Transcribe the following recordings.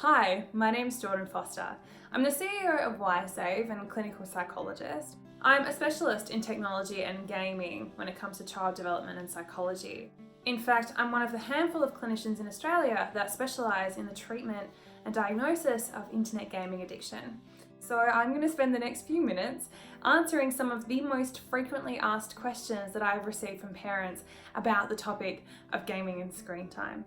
Hi, my name's Jordan Foster. I'm the CEO of YSave and clinical psychologist. I'm a specialist in technology and gaming when it comes to child development and psychology. In fact, I'm one of the handful of clinicians in Australia that specialise in the treatment and diagnosis of internet gaming addiction. So I'm going to spend the next few minutes answering some of the most frequently asked questions that I've received from parents about the topic of gaming and screen time.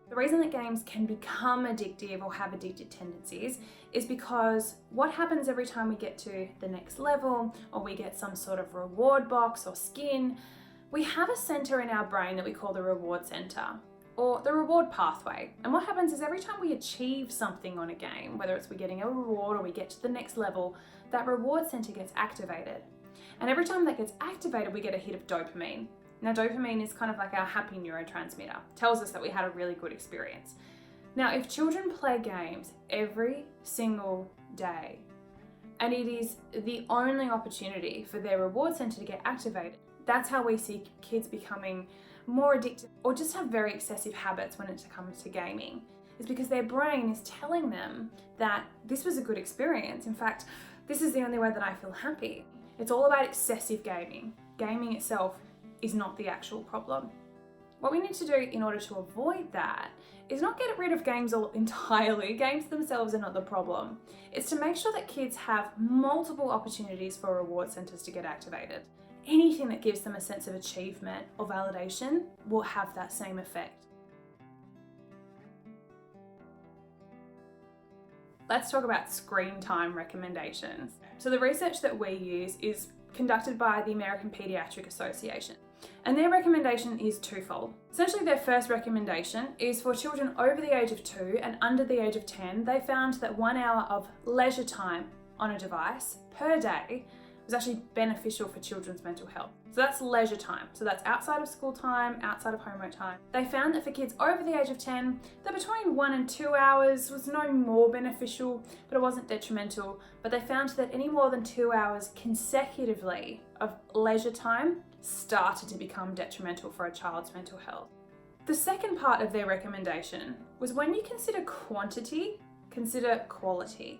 The reason that games can become addictive or have addictive tendencies is because what happens every time we get to the next level or we get some sort of reward box or skin, we have a center in our brain that we call the reward center or the reward pathway. And what happens is every time we achieve something on a game, whether it's we're getting a reward or we get to the next level, that reward center gets activated. And every time that gets activated, we get a hit of dopamine. Now, dopamine is kind of like our happy neurotransmitter. It tells us that we had a really good experience. Now, if children play games every single day, and it is the only opportunity for their reward center to get activated, that's how we see kids becoming more addicted or just have very excessive habits when it comes to gaming. It's because their brain is telling them that this was a good experience. In fact, this is the only way that I feel happy. It's all about excessive gaming. Gaming itself is not the actual problem. What we need to do in order to avoid that is not get rid of games entirely. Games themselves are not the problem. It's to make sure that kids have multiple opportunities for reward centers to get activated. Anything that gives them a sense of achievement or validation will have that same effect. Let's talk about screen time recommendations. So the research that we use is conducted by the American Pediatric Association. And their recommendation is twofold. Essentially, their first recommendation is for children over the age of 2 and under the age of 10. They found that 1 hour of leisure time on a device per day was actually beneficial for children's mental health. So that's leisure time. So that's outside of school time, outside of homework time. They found that for kids over the age of 10, that between 1 and 2 hours was no more beneficial, but it wasn't detrimental. But they found that any more than 2 hours consecutively of leisure time started to become detrimental for a child's mental health. The second part of their recommendation was when you consider quantity, consider quality.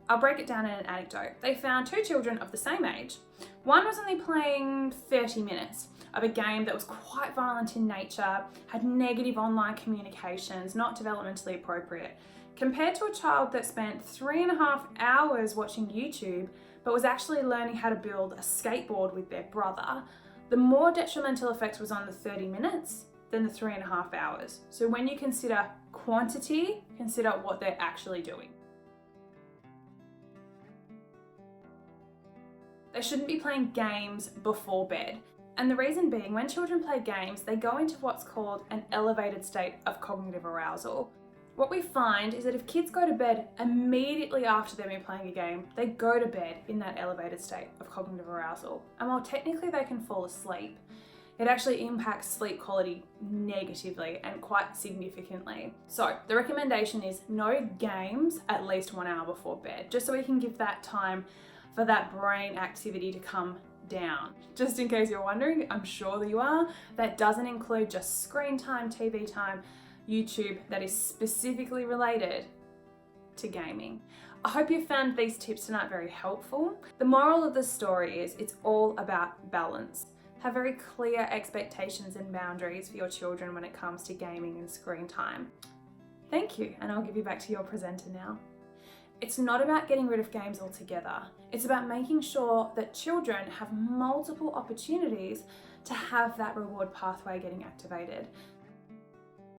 I'll break it down in an anecdote. They found 2 children of the same age. One was only playing 30 minutes of a game that was quite violent in nature, had negative online communications, not developmentally appropriate, compared to a child that spent 3.5 hours watching YouTube, but was actually learning how to build a skateboard with their brother. The more detrimental effect was on the 30 minutes than the 3.5 hours. So when you consider quantity, consider what they're actually doing. They shouldn't be playing games before bed. And the reason being, when children play games, they go into what's called an elevated state of cognitive arousal. What we find is that if kids go to bed immediately after they've been playing a game, they go to bed in that elevated state of cognitive arousal. And while technically they can fall asleep, it actually impacts sleep quality negatively and quite significantly. So the recommendation is no games at least 1 hour before bed, just so we can give that time for that brain activity to come down. Just in case you're wondering, I'm sure that you are, that doesn't include just screen time, TV time, YouTube, that is specifically related to gaming. I hope you found these tips tonight very helpful. The moral of the story is it's all about balance. Have very clear expectations and boundaries for your children when it comes to gaming and screen time. Thank you, and I'll give you back to your presenter now. It's not about getting rid of games altogether. It's about making sure that children have multiple opportunities to have that reward pathway getting activated.